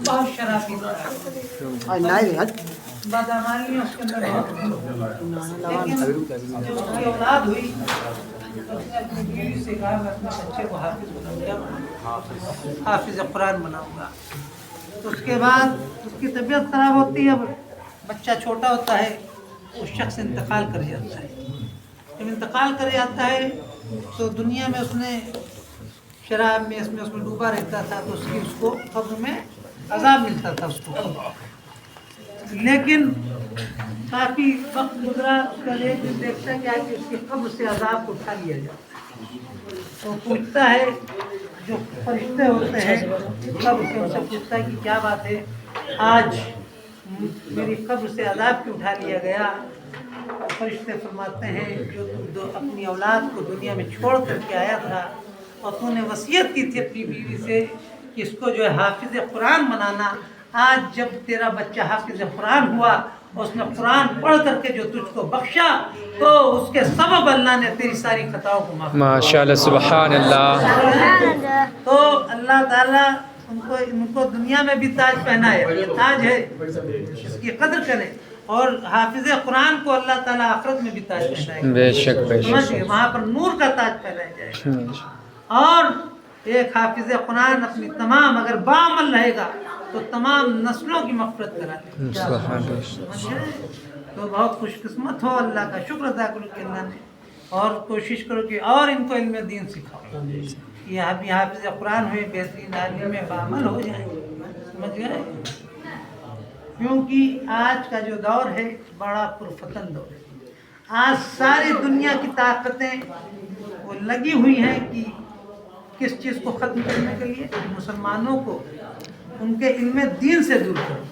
बहुत शराबी बदअमानी है उसके अंदर बहुत। लेकिन जब उसकी औलाद हुई तो उसने अपनी बीवी से कहा मैं अपने बच्चे को हाफिज बनाऊंगा, हाफिज कुरान बनाऊंगा। तो उसके बाद उसकी तबीयत खराब होती है, बच्चा छोटा होता है, उस शख्स इंतकाल कर जाता है। जब इंतकाल कर जाता है तो दुनिया में उसने शराब में उसमें डूबा रहता था, तो उसको कब्र में अजाब मिलता था उसको। लेकिन काफ़ी वक्त गुजरा, उसका एक दिन देखता क्या कि उसकी कब्र से अजाब को उठा लिया जाता है। तो पूछता है, जो फरिश्ते होते हैं कब्र से उनसे पूछता है कि क्या बात है, आज मेरी कब्र से अजाब क्यों उठा लिया गया। फरिश्ते फरमाते हैं, जो तू अपनी औलाद को दुनिया में छोड़ करके आया था और तूने वसीयत की थी अपनी बीवी से कि इसको जो है हाफिज कुरान बनाना, आज जब तेरा बच्चा हाफिज कुरान हुआ और उसने कुरान पढ़ करके जो तुझको बख्शा, तो उसके सबब अल्लाह ने तेरी सारी खताओं को माफ़। माशाअल्लाह, सुभान अल्लाह। तो अल्लाह ताला उनको दुनिया में भी ताज पहनाया, ये ताज है, इसकी कदर करें। और हाफिज कुरान को अल्लाह ताला आखिरत में भी ताज पहनाएगा, बेशक समझिए, वहाँ पर नूर का ताज पहनाया जाएगा। और एक हाफिज कुरान अपनी तमाम अगर बामल रहेगा तो तमाम नस्लों की मग़फ़िरत करा देगा। तो बहुत खुशकिस्मत हो, अल्लाह का शुक्र अदा करो कि अल्लाह ने, और कोशिश करो कि और इनको इल्म दीन सिखाओ, ये अभी हाफिज कुरान हुए, बेहतरीन आलिम में बामल हो जाए, समझ गए। क्योंकि आज का जो दौर है बड़ा पुरफतन दौर है। आज सारी दुनिया की ताकतें वो लगी हुई हैं कि किस चीज़ को ख़त्म करने के लिए, मुसलमानों को उनके इल्म दीन से दूर करो।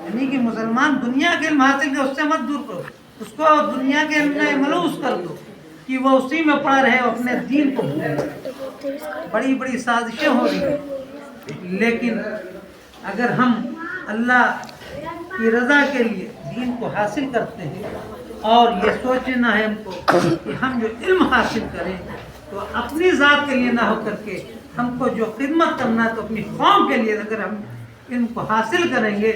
यानी कि मुसलमान दुनिया के इल्म हासिल कर, उससे मत दूर करो, उसको दुनिया के इल्म में मलूस कर दो कि वो उसी में पड़ा रहे, अपने दीन को भूले। बड़ी बड़ी साजिशें हो रही हैं, लेकिन अगर हम अल्लाह की रज़ा के लिए दीन को हासिल करते हैं और ये सोचना है हमको कि हम जो इल्म हासिल करें तो अपनी ज़ात के लिए ना हो करके हमको जो खिदमत करना है तो अपनी कौम के लिए, अगर हम इनको हासिल करेंगे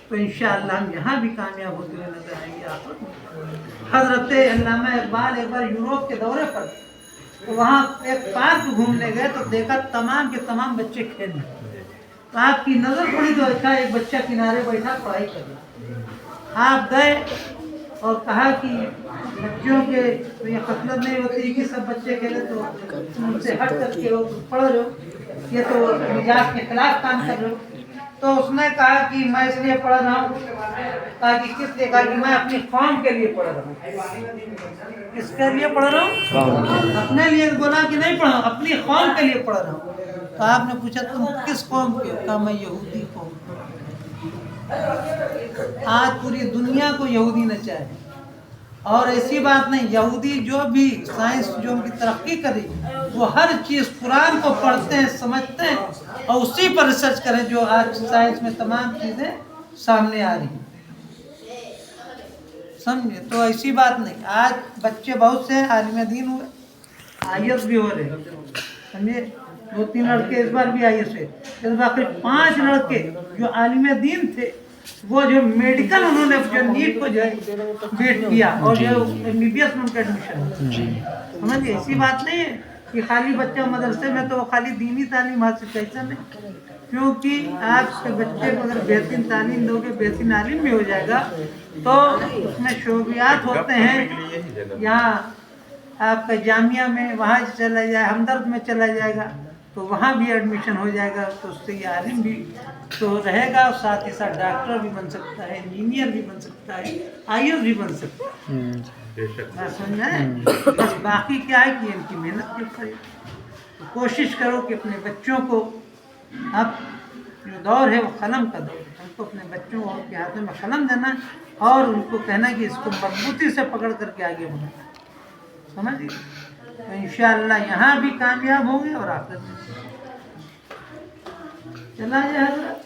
तो इंशाअल्लाह हम यहाँ भी कामयाब होते हुए नजर आएंगे। हज़रत अल्लामा इकबाल एक बार यूरोप के दौरे पर, तो वहाँ एक पार्क घूमने गए तो देखा तमाम के तमाम बच्चे खेल रहे। तो आपकी नज़र पड़ी तो देखा एक बच्चा किनारे बैठा पढ़ाई कर रहा। आप गए और कहा कि बच्चों के तो ये खसलत नहीं होती कि सब बच्चे खेले तो उनसे हट करके वो पढ़ रहे हो, ये तो मिजाज के खिलाफ काम कर रहे हो। तो उसने कहा कि मैं इसलिए पढ़ रहा हूँ, कहा कि किस लिए, कहा कि मैं अपनी कौम के लिए पढ़ रहा हूँ। किसके लिए पढ़ रहा हूँ? अपने लिए बोला कि नहीं पढ़ा, अपनी कौम के लिए पढ़ रहा हूँ। तो आपने पूछा तुम किस कौम के? कहा मैं यहूदी कौम। आज पूरी दुनिया को यहूदी न चाहे, और ऐसी बात नहीं, यहूदी जो भी साइंस जो उनकी तरक्की करी वो हर चीज़ कुरान को पढ़ते हैं, समझते हैं और उसी पर रिसर्च करें जो आज साइंस में तमाम चीज़ें सामने आ रही हैं, समझे। तो ऐसी बात नहीं, आज बच्चे बहुत से आलिम दीन हुए, आईएएस भी हो रहे, समझे। 2-3 लड़के इस बार भी आईएएस हुए, इस बार 5 लड़के जो आलिम दीन थे वो जो मेडिकल उन्होंने जो नीट को जो है बीट किया और जो एमबीबीएस में उनका एडमिशन, समझिए। ऐसी बात नहीं है कि खाली बच्चा मदरसे में तो खाली दीनी तालीम हासिल, कैसा नहीं, क्योंकि आपके बच्चे को अगर बेहतरीन तालीम दोगे बेहतरीन आलिम भी हो जाएगा तो उसमें शोबियात होते हैं। यहाँ आपका जामिया में वहाँ चला जाए, हमदर्द में चला जाएगा तो वहाँ भी एडमिशन हो जाएगा, तो उससे ये आलिम भी तो रहेगा और साथ ही साथ डॉक्टर भी बन सकता है, इंजीनियर भी बन सकता है, आईएएस भी बन सकता है। समझ रहे हैं? बस बाकी क्या है कि इनकी मेहनत के ऊपर है। तो कोशिश करो कि अपने बच्चों को, अब जो दौर है वो कलम का दौर है, हमको अपने बच्चों को के हाथों में कलम देना और उनको कहना कि इसको मजबूती से पकड़ करके आगे बढ़ना, समझिए। तो इंशाअल्लाह यहाँ भी कामयाब होंगे और आखिरत में चला जाए।